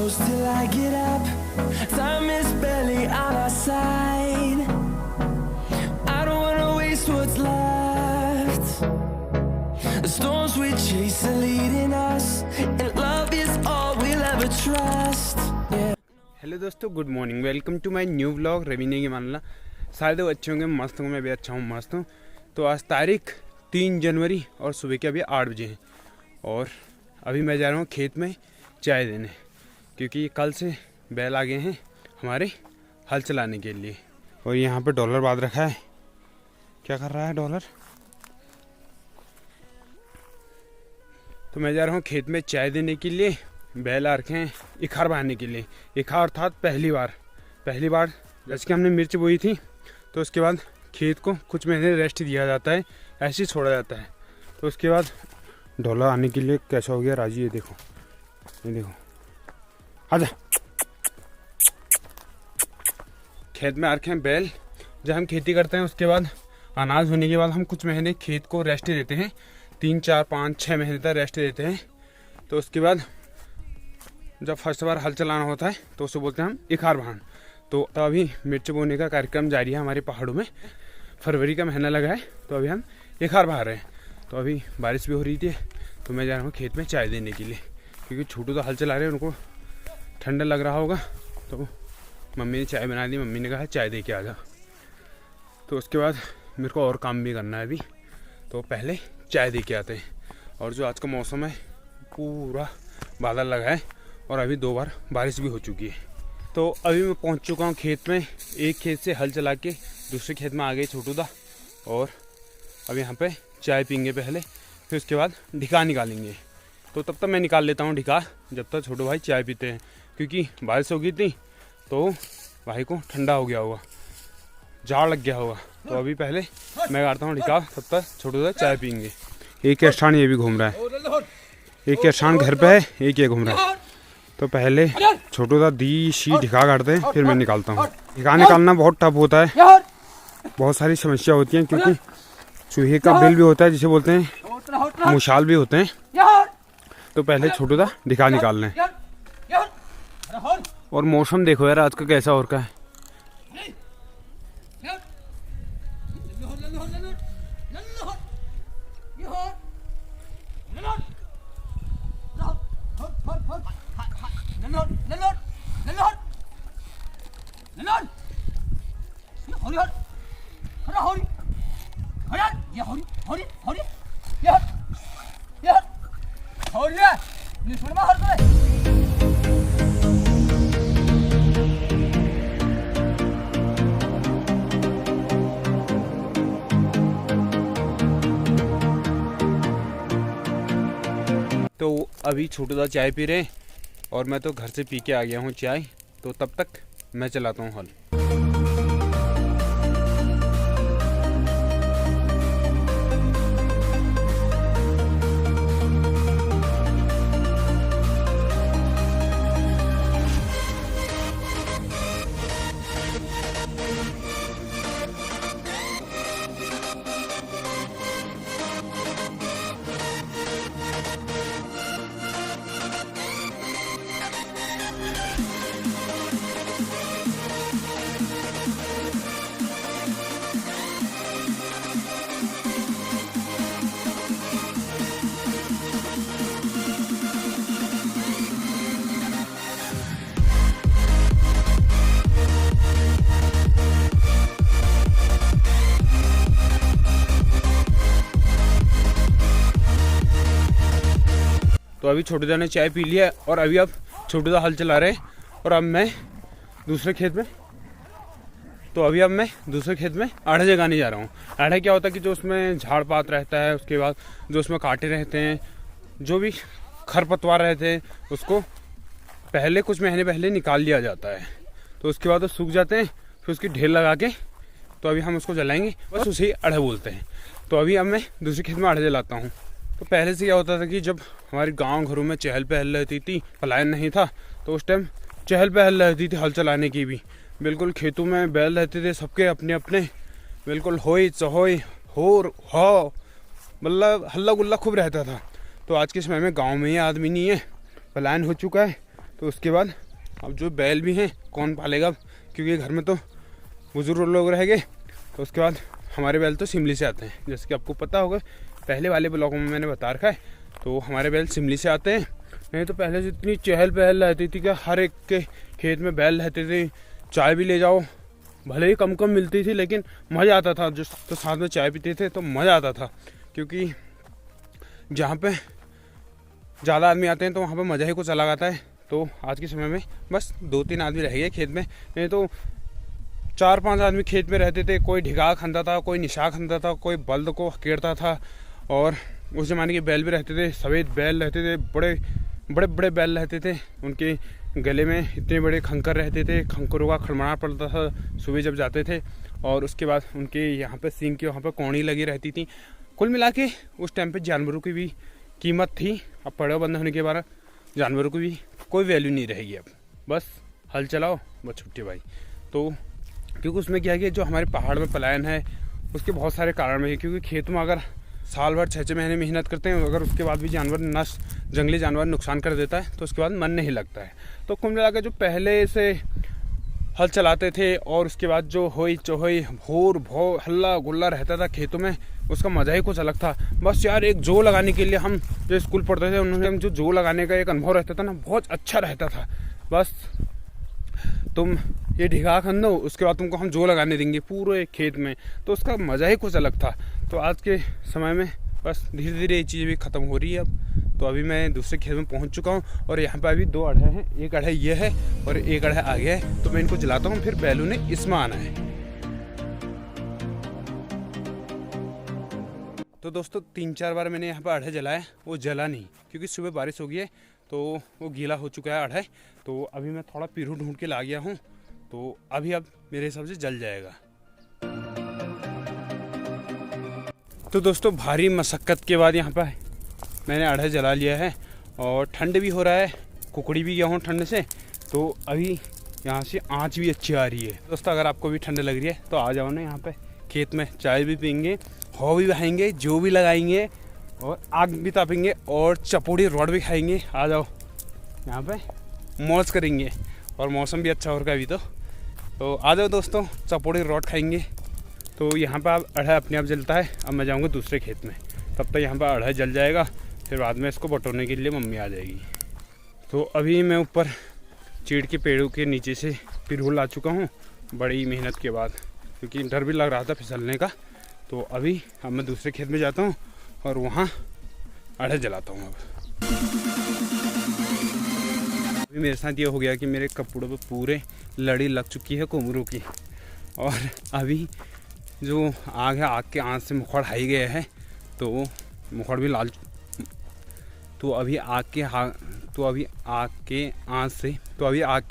close till I get up. Time is barely on our side. I don't wanna waste what's left. The storms we chase are leading us, and love is all we'll ever trust. Yeah. Hello दोस्तों, good morning. Welcome to my new vlog रवीने की मानला। शायद वो अच्छे होंगे, मस्त होंगे, मैं भी अच्छा हूँ, मस्त हूँ। तो आज तारीख 3 जनवरी और सुबह के अभी 8 बजे हैं और अभी मैं जा रहा हूँ खेत में चाय देने, क्योंकि कल से बैल आ गए हैं हमारे हल चलाने के लिए। और यहाँ पे डॉलर बांध रखा है। क्या कर रहा है डॉलर? तो मैं जा रहा हूँ खेत में चाय देने के लिए। बैल आ रखे हैं इखार बहाने के लिए। इखार अर्थात पहली बार जैसे कि हमने मिर्च बोई थी, तो उसके बाद खेत को कुछ महीने रेस्ट दिया जाता है, ऐसे ही छोड़ा जाता है। तो उसके बाद डॉलर आने के लिए कैसा हो गया राजी, ये देखो, ये देखो, आजा। खेत में आ रखे हैं बैल। जब हम खेती करते हैं उसके बाद अनाज होने के बाद हम कुछ महीने खेत को रेस्ट देते हैं, 3, 4, 5, 6 महीने तक रेस्ट देते हैं। तो उसके बाद जब फर्स्ट बार हल चलाना होता है तो उसे बोलते हैं हम इखार बहान। तो अभी मिर्च बोने का कार्यक्रम जारी है हमारे पहाड़ों में। फरवरी का महीना लगा है, तो अभी हम इखार बहा रहे हैं। तो अभी बारिश भी हो रही थी, तो मैं जा रहा हूँ खेत में चाय देने के लिए, क्योंकि छोटू तो हल चला रहे हैं, उनको ठंडा लग रहा होगा। तो मम्मी ने चाय बना दी, मम्मी ने कहा चाय दे के आ जा। तो उसके बाद मेरे को और काम भी करना है अभी, तो पहले चाय दे के आते हैं। और जो आज का मौसम है पूरा बादल लगा है और अभी 2 बार बारिश भी हो चुकी है। तो अभी मैं पहुंच चुका हूं खेत में। एक खेत से हल चला के दूसरे खेत में आ गए छोटू दा, और अब यहाँ पे चाय पीएंगे पहले, फिर उसके बाद ढिका निकालेंगे। तो तब तक मैं निकाल लेता हूँ ढिका, जब तक छोटू भाई चाय पीते हैं, क्योंकि बारिश हो गई थी तो भाई को ठंडा हो गया होगा, जाड़ लग गया होगा। तो अभी पहले मैं काटता हूँ ढिका, तब तक छोटू दा चाय पीएंगे। एक अरसान ये भी घूम रहा है, एक अरसान घर पे है, एक ये घूम रहा है। तो पहले छोटू दा दी शी ढिका काटते हैं, फिर मैं निकालता हूँ। ढिका निकालना बहुत टफ होता है, बहुत सारी समस्या होती हैं, क्योंकि चूहे का बिल भी होता है, जिसे बोलते हैं मुशाल भी होते हैं। तो पहले छोटू दा ढिका निकालना है। और मौसम देखो यार आज का कैसा हो रखा है। तो अभी छोटू दा चाय पी रहे हैं और मैं तो घर से पी के आ गया हूँ चाय। तो तब तक मैं चलाता हूँ हल। तो अभी छोटू दा ने चाय पी लिया और अभी अब छोटू दा हल चला रहे हैं और अब मैं दूसरे खेत में। तो अभी अब मैं दूसरे खेत में आढ़े जगाने जा रहा हूँ। आढ़े क्या होता है कि जो उसमें झाड़ पात रहता है, उसके बाद जो उसमें कांटे रहते हैं, जो भी खरपतवार रहते हैं, उसको पहले कुछ महीने पहले निकाल लिया जाता है। तो उसके बाद वो सूख जाते हैं, फिर उसकी ढेर लगा के तो अभी हम उसको जलाएंगे, बस उसे ही आढ़े बोलते हैं। तो अभी अब मैं दूसरे खेत में आढ़े जलाता हूँ। तो पहले से क्या होता था कि जब हमारे गांव घरों में चहल पहल रहती थी, पलायन नहीं था, तो उस टाइम चहल पहल रहती थी हल चलाने की भी। बिल्कुल खेतों में बैल रहते थे, सबके अपने अपने, बिल्कुल होई चहोई हो, मतलब हल्ला गुल्ला खूब रहता था। तो आज के समय में गांव में ही आदमी नहीं है, पलायन हो चुका है, तो उसके बाद अब जो बैल भी हैं कौन पालेगा, क्योंकि घर में तो बुजुर्ग लोग रह गए। तो उसके बाद हमारे बैल तो शिमली से आते हैं, जैसे कि आपको पता होगा पहले वाले ब्लॉगों में मैंने बता रखा है। तो हमारे बैल शिमली से आते हैं। नहीं तो पहले से इतनी चहल पहल रहती थी कि हर एक के खेत में बैल रहते थे, चाय भी ले जाओ, भले ही कम कम मिलती थी लेकिन मज़ा आता था। जो तो साथ में चाय पीते थे तो मज़ा आता था, क्योंकि जहाँ पे ज़्यादा आदमी आते हैं तो वहाँ पे मज़ा ही कुछ अलग आता है। तो आज के समय में बस 2-3 आदमी रह गए खेत में, नहीं तो 4-5 आदमी खेत में रहते थे। कोई ढिगा खंदा था, कोई निशा खंदा था, कोई बल्द को हकेड़ता था। और उस ज़माने के बैल भी रहते थे, सफ़ेद बैल रहते थे, बड़े बड़े बैल रहते थे। उनके गले में इतने बड़े खंकर रहते थे, खंकरों का खड़मड़ा पड़ता था सुबह जब जाते थे। और उसके बाद उनके यहाँ पे सींग के वहाँ पे कौड़ी लगी रहती थी। कुल मिला के उस टाइम पे जानवरों की भी कीमत थी। अब पड़े बंद होने के बाद जानवरों की भी कोई वैल्यू नहीं रहेगी। अब बस हल चलाओ, बस छुट्टी भाई। तो क्योंकि उसमें क्या है कि जो हमारे पहाड़ में पलायन है उसके बहुत सारे कारण है। क्योंकि खेत में अगर साल भर 6-6 महीने मेहनत करते हैं, अगर उसके बाद भी जानवर जंगली जानवर नुकसान कर देता है तो उसके बाद मन नहीं लगता है। तो कुल मिलाकर जो पहले से हल चलाते थे और उसके बाद जो होई चोहई भोर भो हल्ला गुल्ला रहता था खेतों में, उसका मज़ा ही कुछ अलग था। बस यार एक जो लगाने के लिए हम जो स्कूल पढ़ते थे उन्होंने जो जो लगाने का एक अनुभव रहता था ना, बहुत अच्छा रहता था। बस तुम ये ढिगा खन दो, उसके बाद तुमको हम जो लगाने देंगे पूरे खेत में, तो उसका मज़ा ही कुछ अलग था। तो आज के समय में बस धीरे धीरे ये चीज़ भी ख़त्म हो रही है अब। तो अभी मैं दूसरे खेत में पहुंच चुका हूं और यहाँ पे अभी 2 अढ़े हैं, एक अढ़े ये है और एक अढ़े आगे है। तो मैं इनको जलाता हूँ, फिर बैलों ने इसमें आना है। तो दोस्तों 3-4 बार मैंने यहाँ पे अढ़े जलाया, वो जला नहीं क्योंकि सुबह बारिश हो गई है तो वो गीला हो चुका है अढ़े। तो अभी मैं थोड़ा पीरू ढूंढ के ला गया हूँ, तो अभी अब मेरे हिसाब से जल जाएगा। तो दोस्तों भारी मशक्क़त के बाद यहाँ पर मैंने अढ़े जला लिया है और ठंड भी हो रहा है, कुकड़ी भी गया हूँ ठंड से। तो अभी यहाँ से आँच भी अच्छी आ रही है। दोस्तों अगर आपको भी ठंड लग रही है तो आ जाओ ना यहाँ पे खेत में, चाय भी पीएंगे, हवा भी बहाएंगे, जो भी लगाएंगे और आग भी तापेंगे और चपोड़ी रोड भी खाएंगे। आ जाओ यहाँ पे मौज करेंगे और मौसम भी अच्छा हो रहा है अभी तो आ जाओ दोस्तों, चपोड़ी रोड खाएंगे। तो यहाँ पर अब अढ़ा अपने आप जलता है। अब मैं जाऊँगा दूसरे खेत में, तब तक यहाँ पर अढ़ा जल जाएगा, फिर बाद में इसको बटोरने के लिए मम्मी आ जाएगी। तो अभी मैं ऊपर चीड़ के पेड़ों के नीचे से पिरूल आ चुका हूँ बड़ी मेहनत के बाद, क्योंकि डर भी लग रहा था फिसलने का। तो अभी अब मैं दूसरे खेत में जाता हूँ और वहाँ अढ़ा जलाता हूँ। अब अभी मेरे साथ ये हो गया कि मेरे कपड़ों पे पूरे लड़ी लग चुकी है कुमरू की, और अभी जो आग है आग के आँच से मुखड़ हाई गया है तो मुखड़ भी लाल। तो अभी आग के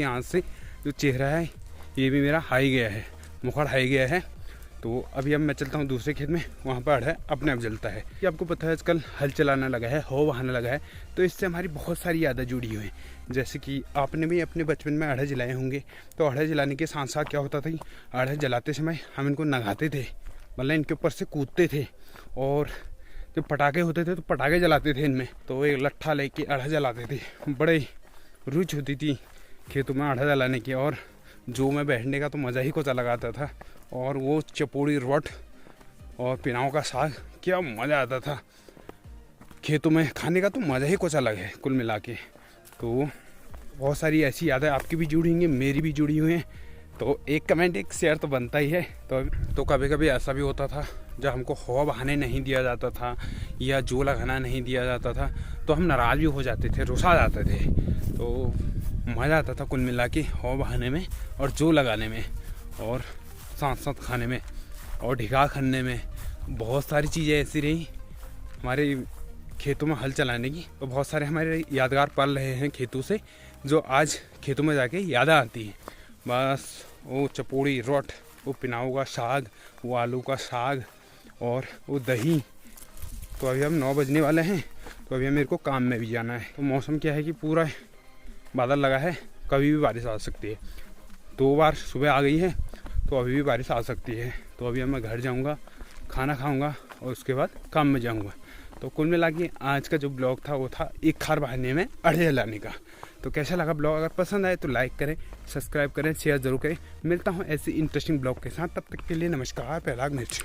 आँच से जो चेहरा है ये भी मेरा हाई गया है, मुखड़ हाई गया है। तो अभी अब मैं चलता हूँ दूसरे खेत में, वहाँ पर अढ़ा अपने आप जलता है। ये आपको पता है आजकल हल चलाना लगा है, हवा बहाने लगा है, तो इससे हमारी बहुत सारी यादें जुड़ी हुई हैं। जैसे कि आपने भी अपने बचपन में अढ़ा जलाए होंगे। तो अढ़ा जलाने के साथ साथ क्या होता था कि अढ़ा जलाते समय हम इनको नगाते थे, मतलब इनके ऊपर से कूदते थे, और जब पटाखे होते थे तो पटाखे जलाते थे इनमें। तो एक लट्ठा लेके अढ़ा जलाते थे, बड़े रुचि होती थी खेतों में अढ़ा जलाने की। और जो में बैठने का तो मज़ा ही कुछ अलग आता था, और वो चपोड़ी रोट और पिनाओं का साग, क्या मज़ा आता था खेतों में खाने का, तो मज़ा ही कुछ अलग है कुल मिला के। तो बहुत सारी ऐसी यादें आपकी भी जुड़ी होंगी, मेरी भी जुड़ी हुई हैं। तो एक कमेंट एक शेयर तो बनता ही है। तो कभी कभी ऐसा भी होता था जब हमको हवा बहाने नहीं दिया जाता था या जो लगाना नहीं दिया जाता था तो हम नाराज़ भी हो जाते थे, रुसा जाते थे। तो मज़ा आता था कुल मिला के हवा बहाने में और जो लगाने में और साथ साथ खाने में और ढिगा खनने में। बहुत सारी चीज़ें ऐसी रही हमारे खेतों में हल चलाने की। तो बहुत सारे हमारे यादगार पल रहे हैं खेतों से, जो आज खेतों में जाके याद आती हैं। बस वो चपोड़ी रोट, वो पिनाऊ का साग, वो आलू का साग और वो दही। तो अभी हम 9 बजने वाले हैं, तो अभी मेरे को काम में भी जाना है। तो मौसम क्या है कि पूरा बादल लगा है, कभी भी बारिश आ सकती है। 2 बार सुबह आ गई है तो अभी भी बारिश आ सकती है। तो अभी मैं घर जाऊंगा, खाना खाऊंगा और उसके बाद काम में जाऊंगा। तो कुल मिला के आज का जो ब्लॉग था वो था एक खार बहाने में अड़े लाने का। तो कैसा लगा ब्लॉग? अगर पसंद आए तो लाइक करें, सब्सक्राइब करें, शेयर ज़रूर करें। मिलता हूँ ऐसे इंटरेस्टिंग ब्लॉग के साथ, तब तक के लिए नमस्कार। प्रयाग मिर्च।